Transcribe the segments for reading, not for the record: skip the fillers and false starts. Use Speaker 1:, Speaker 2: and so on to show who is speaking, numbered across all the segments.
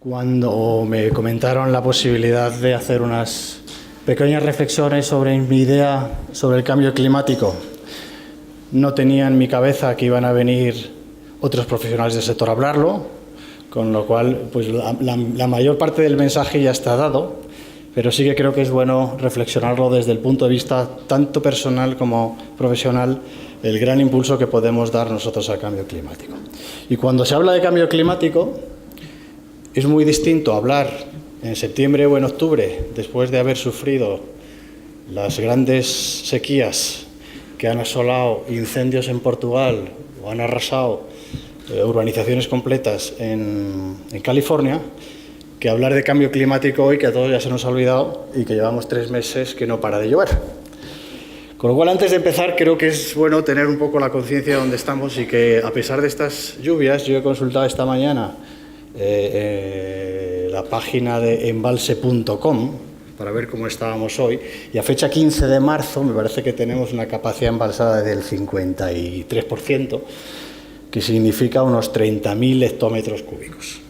Speaker 1: Cuando me comentaron la posibilidad de hacer unas pequeñas reflexiones sobre mi idea sobre el cambio climático, no tenía en mi cabeza que iban a venir otros profesionales del sector a hablarlo, con lo cual pues la mayor parte del mensaje ya está dado, pero sí que creo que es bueno reflexionarlo desde el punto de vista tanto personal como profesional, el gran impulso que podemos dar nosotros al cambio climático. Y cuando se habla de cambio climático, es muy distinto hablar en septiembre o en octubre, después de haber sufrido las grandes sequías que han asolado incendios en Portugal o han arrasado urbanizaciones completas en California, que hablar de cambio climático hoy, que a todos ya se nos ha olvidado y que llevamos 3 meses que no para de llover. Con lo cual, antes de empezar, creo que es bueno tener un poco la conciencia de dónde estamos y que, a pesar de estas lluvias, yo he consultado esta mañana la página de embalse.com para ver cómo estábamos hoy, y a fecha 15 de marzo me parece que tenemos una capacidad embalsada del 53%, que significa unos 30.000 hectómetros cúbicos.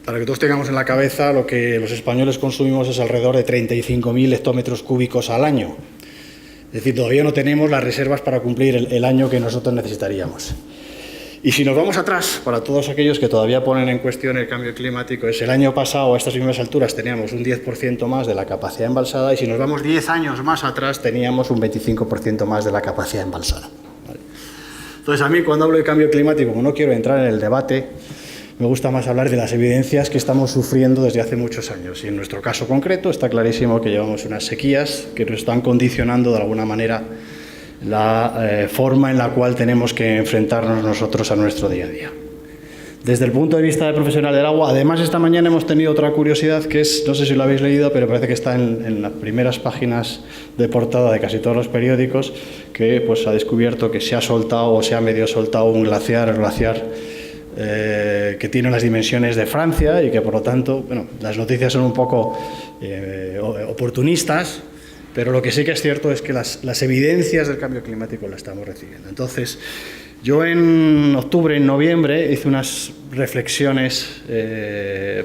Speaker 1: Para que todos tengamos en la cabeza, lo que los españoles consumimos es alrededor de 35.000 hectómetros cúbicos al año. Es decir, todavía no tenemos las reservas para cumplir el año que nosotros necesitaríamos. Y si nos vamos atrás, para todos aquellos que todavía ponen en cuestión el cambio climático, es el año pasado a estas mismas alturas teníamos un 10% más de la capacidad embalsada, y si nos vamos 10 años más atrás teníamos un 25% más de la capacidad embalsada. ¿Vale? Entonces, a mí, cuando hablo de cambio climático, como no quiero entrar en el debate, me gusta más hablar de las evidencias que estamos sufriendo desde hace muchos años. Y en nuestro caso concreto está clarísimo que llevamos unas sequías que nos están condicionando de alguna manera la forma en la cual tenemos que enfrentarnos nosotros a nuestro día a día. Desde el punto de vista del profesional del agua, además, esta mañana hemos tenido otra curiosidad que es, no sé si lo habéis leído, pero parece que está en las primeras páginas de portada de casi todos los periódicos, que pues ha descubierto que se ha soltado o se ha medio soltado un glaciar, el glaciar que tiene las dimensiones de Francia, y que por lo tanto, bueno, las noticias son un poco oportunistas, pero lo que sí que es cierto es que las evidencias del cambio climático las estamos recibiendo. Entonces, yo en octubre, en noviembre, hice unas reflexiones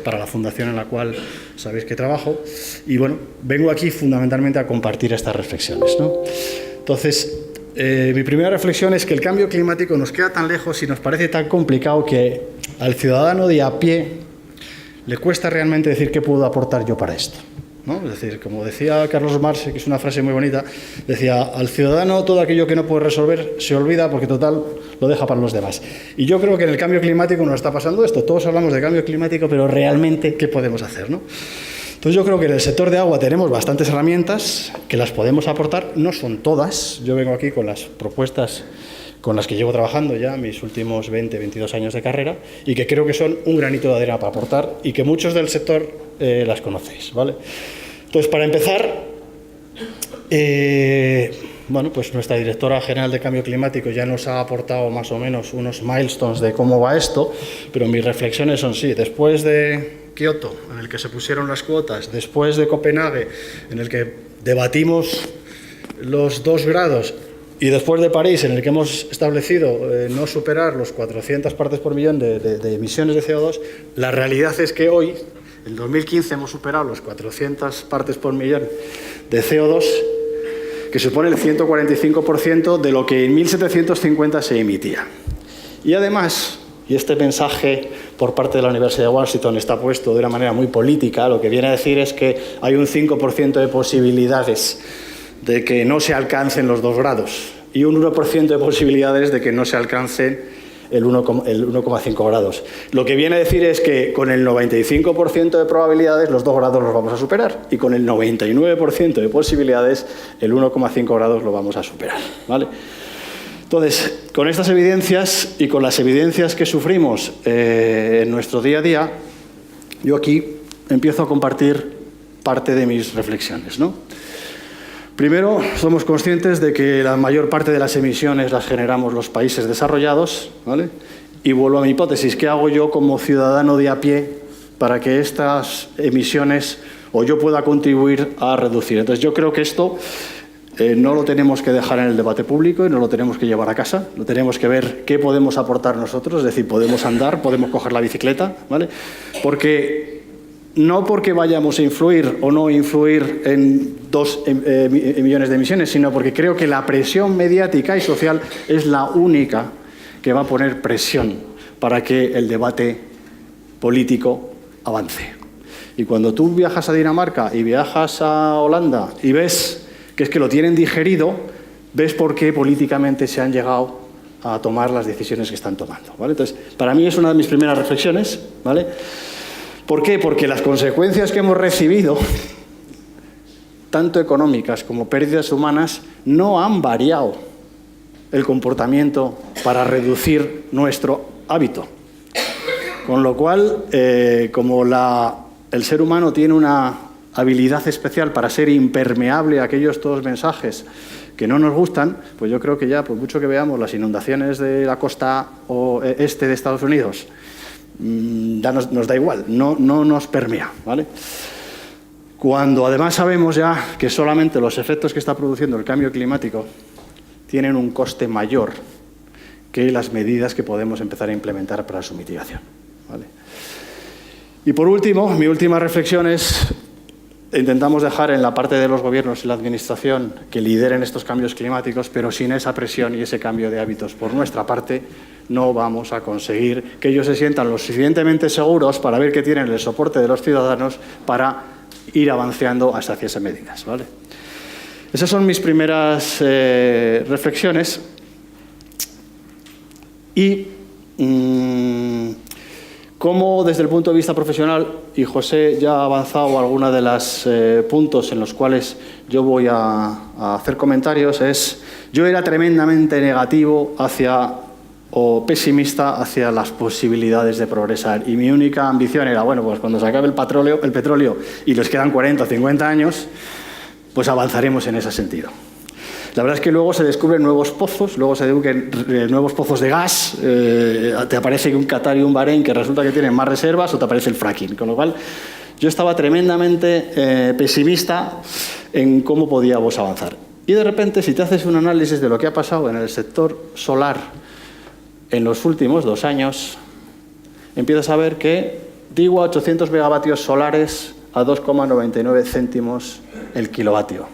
Speaker 1: para la fundación en la cual sabéis que trabajo, y bueno, vengo aquí fundamentalmente a compartir estas reflexiones, ¿no? Entonces, mi primera reflexión es que el cambio climático nos queda tan lejos y nos parece tan complicado que al ciudadano de a pie le cuesta realmente decir qué puedo aportar yo para esto, ¿no? Es decir, como decía Carlos Marx, que es una frase muy bonita, decía: al ciudadano todo aquello que no puede resolver se olvida porque total lo deja para los demás. Y yo creo que en el cambio climático nos está pasando esto. Todos hablamos de cambio climático, pero realmente, ¿qué podemos hacer, no? Entonces, yo creo que en el sector de agua tenemos bastantes herramientas que las podemos aportar. No son todas. Yo vengo aquí con las propuestas con las que llevo trabajando ya mis últimos 20, 22 años de carrera, y que creo que son un granito de arena para aportar, y que muchos del sector las conocéis, ¿vale? Entonces, para empezar, bueno, pues nuestra directora general de Cambio Climático ya nos ha aportado más o menos unos milestones de cómo va esto, pero mis reflexiones son sí. Después de Kioto, en el que se pusieron las cuotas, después de Copenhague, en el que debatimos los 2 grados, y después de París, en el que hemos establecido no superar los 400 partes por millón de emisiones de CO2, la realidad es que hoy, en 2015, hemos superado los 400 partes por millón de CO2, que supone el 145% de lo que en 1750 se emitía. Y además, y este mensaje por parte de la Universidad de Washington está puesto de una manera muy política, lo que viene a decir es que hay un 5% de posibilidades de que no se alcancen los 2 grados y un 1% de posibilidades de que no se alcancen el 1,5 grados. Lo que viene a decir es que con el 95% de probabilidades los 2 grados los vamos a superar, y con el 99% de posibilidades el 1,5 grados lo vamos a superar, ¿vale? Entonces, con estas evidencias y con las evidencias que sufrimos en nuestro día a día, yo aquí empiezo a compartir parte de mis reflexiones, ¿no? Primero, somos conscientes de que la mayor parte de las emisiones las generamos los países desarrollados, ¿vale? Y vuelvo a mi hipótesis: ¿qué hago yo como ciudadano de a pie para que estas emisiones o yo pueda contribuir a reducir? Entonces, yo creo que esto no lo tenemos que dejar en el debate público y no lo tenemos que llevar a casa. Lo tenemos que ver qué podemos aportar nosotros, es decir, podemos andar, podemos coger la bicicleta, ¿vale? No porque vayamos a influir o no influir en 2 millones de emisiones, sino porque creo que la presión mediática y social es la única que va a poner presión para que el debate político avance. Y cuando tú viajas a Dinamarca y viajas a Holanda y ves que es que lo tienen digerido, ves por qué políticamente se han llegado a tomar las decisiones que están tomando, ¿vale? Entonces, para mí es una de mis primeras reflexiones, ¿vale? ¿Por qué? Porque las consecuencias que hemos recibido, tanto económicas como pérdidas humanas, no han variado el comportamiento para reducir nuestro hábito. Con lo cual, como el ser humano tiene una habilidad especial para ser impermeable a aquellos todos mensajes que no nos gustan, pues yo creo que ya, por mucho que veamos las inundaciones de la costa este de Estados Unidos, ya nos da igual, no nos permea, ¿vale? Cuando además sabemos ya que solamente los efectos que está produciendo el cambio climático tienen un coste mayor que las medidas que podemos empezar a implementar para su mitigación, ¿vale? Y por último, mi última reflexión es: intentamos dejar en la parte de los gobiernos y la administración que lideren estos cambios climáticos, pero sin esa presión y ese cambio de hábitos por nuestra parte, no vamos a conseguir que ellos se sientan lo suficientemente seguros para ver que tienen el soporte de los ciudadanos para ir avanzando hacia esas medidas, ¿vale? Esas son mis primeras reflexiones. Y cómo desde el punto de vista profesional, y José ya ha avanzado algunos de los puntos en los cuales yo voy a hacer comentarios, yo era tremendamente negativo o pesimista hacia las posibilidades de progresar. Y mi única ambición era, bueno, pues cuando se acabe el petróleo y les quedan 40 o 50 años, pues avanzaremos en ese sentido. La verdad es que luego se descubren nuevos pozos, luego se descubren nuevos pozos de gas, te aparece un Qatar y un Bahrein que resulta que tienen más reservas, o te aparece el fracking. Con lo cual, yo estaba tremendamente pesimista en cómo podíamos avanzar. Y de repente, si te haces un análisis de lo que ha pasado en el sector solar en los últimos 2 años, empiezas a ver que DIGUA 800 megavatios solares a 2,99 céntimos el kilovatio.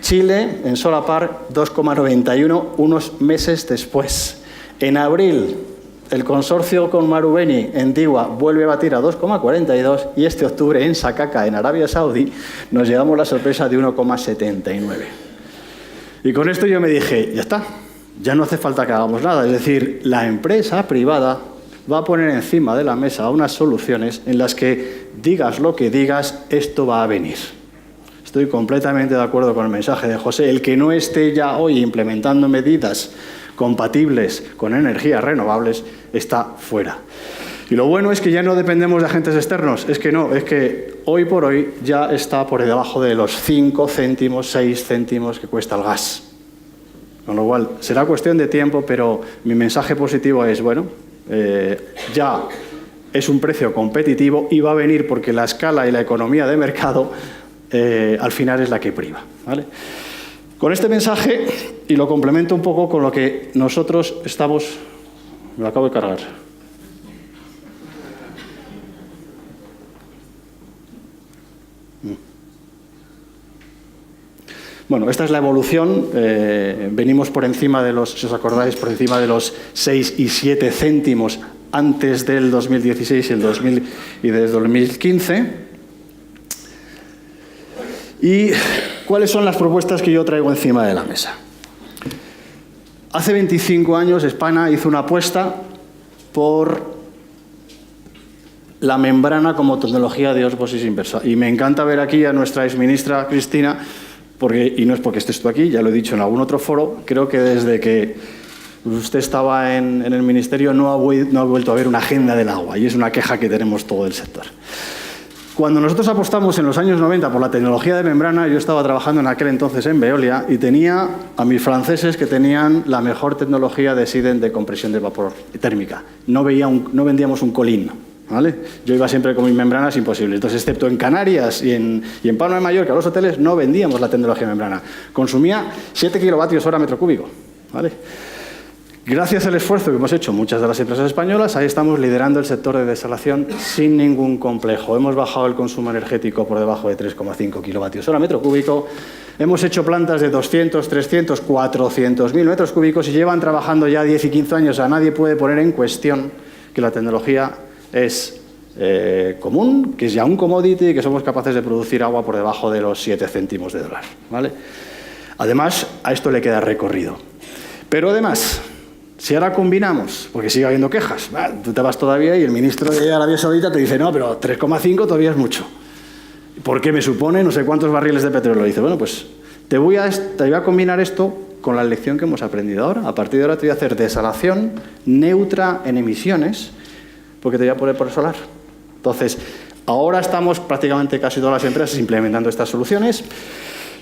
Speaker 1: Chile, en Solapar, 2,91 unos meses después. En abril, el consorcio con Marubeni en DIGUA vuelve a batir a 2,42 y este octubre en Sakaka, en Arabia Saudí, nos llevamos la sorpresa de 1,79. Y con esto yo me dije, ya está, ya no hace falta que hagamos nada. Es decir, la empresa privada va a poner encima de la mesa unas soluciones en las que, digas lo que digas, esto va a venir. Estoy completamente de acuerdo con el mensaje de José. El que no esté ya hoy implementando medidas compatibles con energías renovables está fuera. Y lo bueno es que ya no dependemos de agentes externos. Es que hoy por hoy ya está por debajo de los 5 céntimos, 6 céntimos que cuesta el gas. Con lo cual, será cuestión de tiempo, pero mi mensaje positivo es, bueno, ya es un precio competitivo y va a venir porque la escala y la economía de mercado al final es la que priva, ¿vale? Con este mensaje, y lo complemento un poco con lo que nosotros estamos... Me lo acabo de cargar. Bueno, esta es la evolución. Venimos por encima de los, si os acordáis, por encima de los 6 y 7 céntimos antes del 2016 y desde 2015. ¿Y cuáles son las propuestas que yo traigo encima de la mesa? Hace 25 años España hizo una apuesta por la membrana como tecnología de ósmosis inversa. Y me encanta ver aquí a nuestra exministra Cristina, y no es porque estés tú aquí, ya lo he dicho en algún otro foro, creo que desde que usted estaba en el ministerio no ha vuelto a haber una agenda del agua, y es una queja que tenemos todo el sector. Cuando nosotros apostamos en los años 90 por la tecnología de membrana, yo estaba trabajando en aquel entonces en Veolia y tenía a mis franceses que tenían la mejor tecnología de SIDEN de compresión de vapor térmica. No vendíamos un colín, ¿vale? Yo iba siempre con mis membranas imposibles. Entonces, excepto en Canarias y en Palma de Mallorca, los hoteles, no vendíamos la tecnología de membrana. Consumía 7 kilovatios hora metro cúbico, ¿vale? Gracias al esfuerzo que hemos hecho muchas de las empresas españolas, ahí estamos liderando el sector de desalación sin ningún complejo. Hemos bajado el consumo energético por debajo de 3,5 kilovatios hora metro cúbico. Hemos hecho plantas de 200, 300, 400.000 metros cúbicos y llevan trabajando ya 10 y 15 años. O sea, nadie puede poner en cuestión que la tecnología es común, que es ya un commodity y que somos capaces de producir agua por debajo de los 7 céntimos de dólar, ¿vale? Además, a esto le queda recorrido. Pero además, si ahora combinamos, porque sigue habiendo quejas, tú te vas todavía y el ministro de Arabia Saudita te dice, no, pero 3,5 todavía es mucho. Porque me supone no sé cuántos barriles de petróleo. Dice, bueno, pues te voy a combinar esto con la lección que hemos aprendido ahora. A partir de ahora te voy a hacer desalación neutra en emisiones, porque te voy a poner por solar. Entonces, ahora estamos prácticamente casi todas las empresas implementando estas soluciones.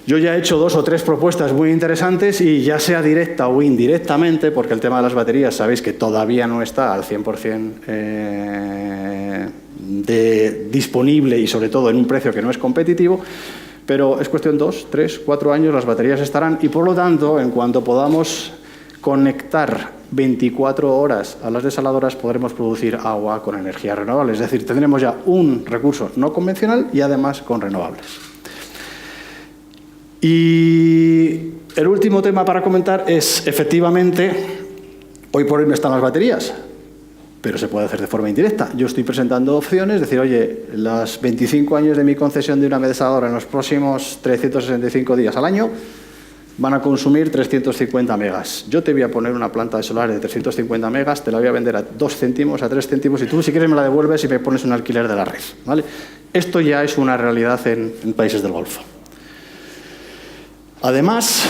Speaker 1: Yo ya he hecho 2 o 3 propuestas muy interesantes y ya sea directa o indirectamente, porque el tema de las baterías sabéis que todavía no está al 100% disponible y sobre todo en un precio que no es competitivo, pero es cuestión de 2, 3, 4 años, las baterías estarán y por lo tanto, en cuanto podamos conectar 24 horas a las desaladoras, podremos producir agua con energía renovable. Es decir, tendremos ya un recurso no convencional y además con renovables. Y el último tema para comentar es, efectivamente, hoy por hoy no están las baterías, pero se puede hacer de forma indirecta. Yo estoy presentando opciones, decir, oye, los 25 años de mi concesión de una desaladora en los próximos 365 días al año van a consumir 350 megas. Yo te voy a poner una planta de solar de 350 megas, te la voy a vender a 2 céntimos, a 3 céntimos, y tú, si quieres, me la devuelves y me pones un alquiler de la red, ¿vale? Esto ya es una realidad en países del Golfo. Además,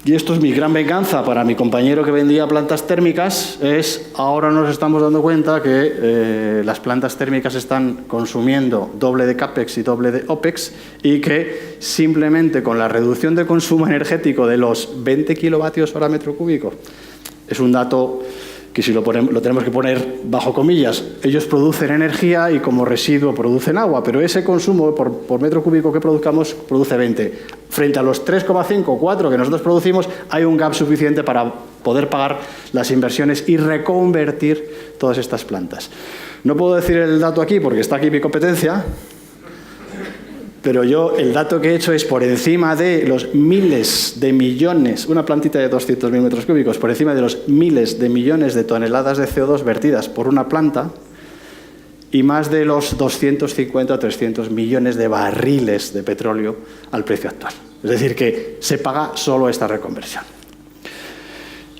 Speaker 1: y esto es mi gran venganza para mi compañero que vendía plantas térmicas, es ahora nos estamos dando cuenta que las plantas térmicas están consumiendo doble de CAPEX y doble de OPEX y que simplemente con la reducción de consumo energético de los 20 kilovatios hora metro cúbico, es un dato que si lo tenemos que poner bajo comillas, ellos producen energía y como residuo producen agua, pero ese consumo por metro cúbico que produzcamos produce 20. Frente a los 3,5 o 4 que nosotros producimos, hay un gap suficiente para poder pagar las inversiones y reconvertir todas estas plantas. No puedo decir el dato aquí porque está aquí mi competencia, pero yo el dato que he hecho es por encima de los miles de millones, una plantita de 200.000 metros cúbicos, por encima de los miles de millones de toneladas de CO2 vertidas por una planta y más de los 250 o 300 millones de barriles de petróleo al precio actual. Es decir, que se paga solo esta reconversión.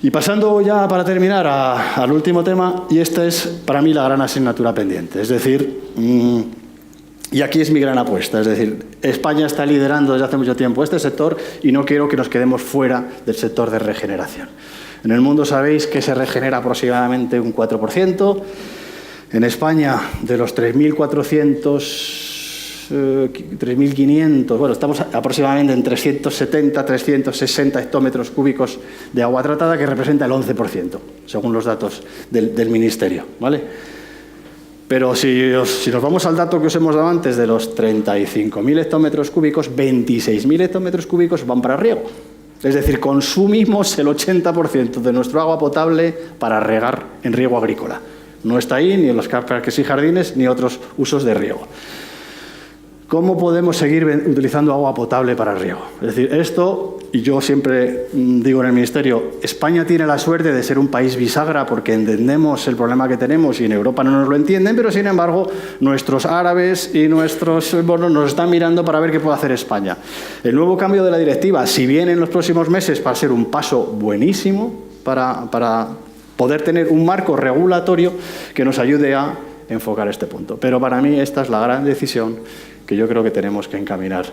Speaker 1: Y pasando ya para terminar al último tema, y esta es para mí la gran asignatura pendiente, es decir, y aquí es mi gran apuesta, es decir, España está liderando desde hace mucho tiempo este sector y no quiero que nos quedemos fuera del sector de regeneración. En el mundo sabéis que se regenera aproximadamente un 4%. En España, de los 3.500, bueno, estamos aproximadamente en 370, 360 hectómetros cúbicos de agua tratada, que representa el 11%, según los datos del Ministerio, ¿vale? Pero si nos vamos al dato que os hemos dado antes de los 35.000 hectómetros cúbicos, 26.000 hectómetros cúbicos van para riego. Es decir, consumimos el 80% de nuestro agua potable para regar en riego agrícola. No está ahí ni en los parques y jardines ni otros usos de riego. ¿Cómo podemos seguir utilizando agua potable para riego? Es decir, esto, y yo siempre digo en el Ministerio, España tiene la suerte de ser un país bisagra porque entendemos el problema que tenemos y en Europa no nos lo entienden, pero sin embargo nuestros árabes y nuestros nos están mirando para ver qué puede hacer España. El nuevo cambio de la directiva, si bien en los próximos meses va a ser un paso buenísimo para poder tener un marco regulatorio que nos ayude a enfocar este punto. Pero para mí esta es la gran decisión que yo creo que tenemos que encaminar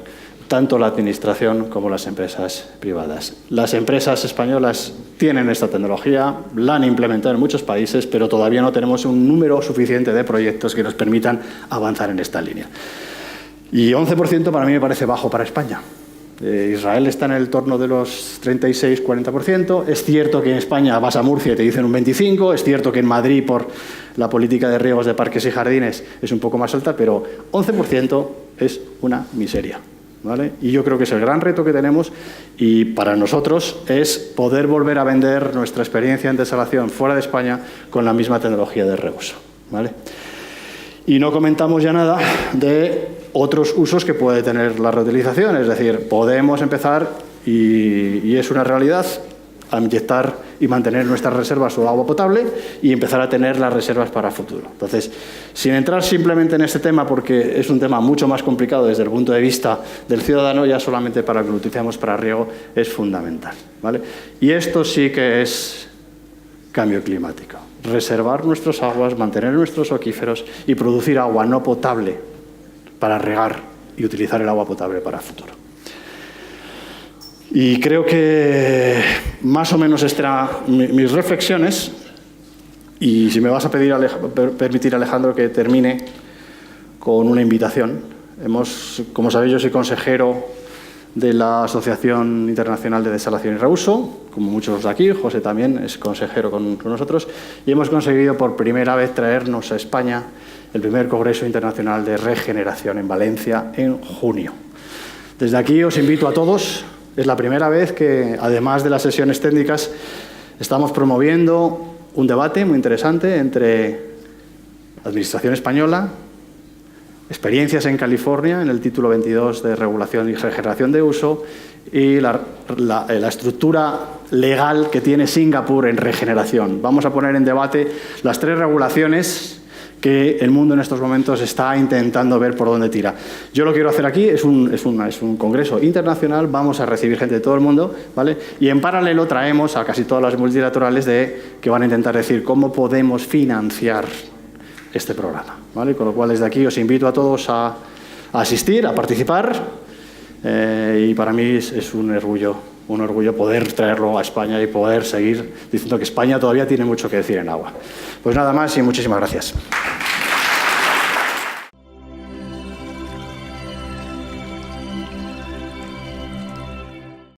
Speaker 1: tanto la administración como las empresas privadas. Las empresas españolas tienen esta tecnología, la han implementado en muchos países, pero todavía no tenemos un número suficiente de proyectos que nos permitan avanzar en esta línea. Y 11% para mí me parece bajo para España. Israel está en el torno de los 36-40%. Es cierto que en España vas a Murcia y te dicen un 25%. Es cierto que en Madrid, por la política de riegos de parques y jardines, es un poco más alta, pero 11% es una miseria, ¿vale? Y yo creo que es el gran reto que tenemos, y para nosotros es poder volver a vender nuestra experiencia en desalación fuera de España con la misma tecnología de reuso, ¿vale? Y no comentamos ya nada de otros usos que puede tener la reutilización, es decir, podemos empezar, y es una realidad, a inyectar y mantener nuestras reservas o agua potable y empezar a tener las reservas para el futuro. Entonces, sin entrar simplemente en este tema, porque es un tema mucho más complicado desde el punto de vista del ciudadano, ya solamente para que lo utilicemos para riego es fundamental, ¿vale? Y esto sí que es cambio climático. Reservar nuestras aguas, mantener nuestros acuíferos y producir agua no potable para regar y utilizar el agua potable para el futuro. Y creo que más o menos estas eran mis reflexiones, y si me vas a permitir, Alejandro, que termine con una invitación. Como sabéis, yo soy consejero de la Asociación Internacional de Desalación y Reuso, como muchos de aquí. José también es consejero con nosotros, y hemos conseguido por primera vez traernos a España el primer Congreso Internacional de Regeneración en Valencia en junio. Desde aquí os invito a todos. Es la primera vez que, además de las sesiones técnicas, estamos promoviendo un debate muy interesante entre Administración española, experiencias en California, en el título 22 de Regulación y Regeneración de Uso, y la estructura legal que tiene Singapur en regeneración. Vamos a poner en debate las tres regulaciones que el mundo en estos momentos está intentando ver por dónde tira. Yo lo quiero hacer aquí, es un congreso internacional, vamos a recibir gente de todo el mundo, ¿vale? Y en paralelo traemos a casi todas las multilaterales que van a intentar decir cómo podemos financiar este programa, ¿vale? Con lo cual, desde aquí os invito a todos a asistir, a participar, y para mí es un orgullo poder traerlo a España y poder seguir diciendo que España todavía tiene mucho que decir en agua. Pues nada más y muchísimas gracias.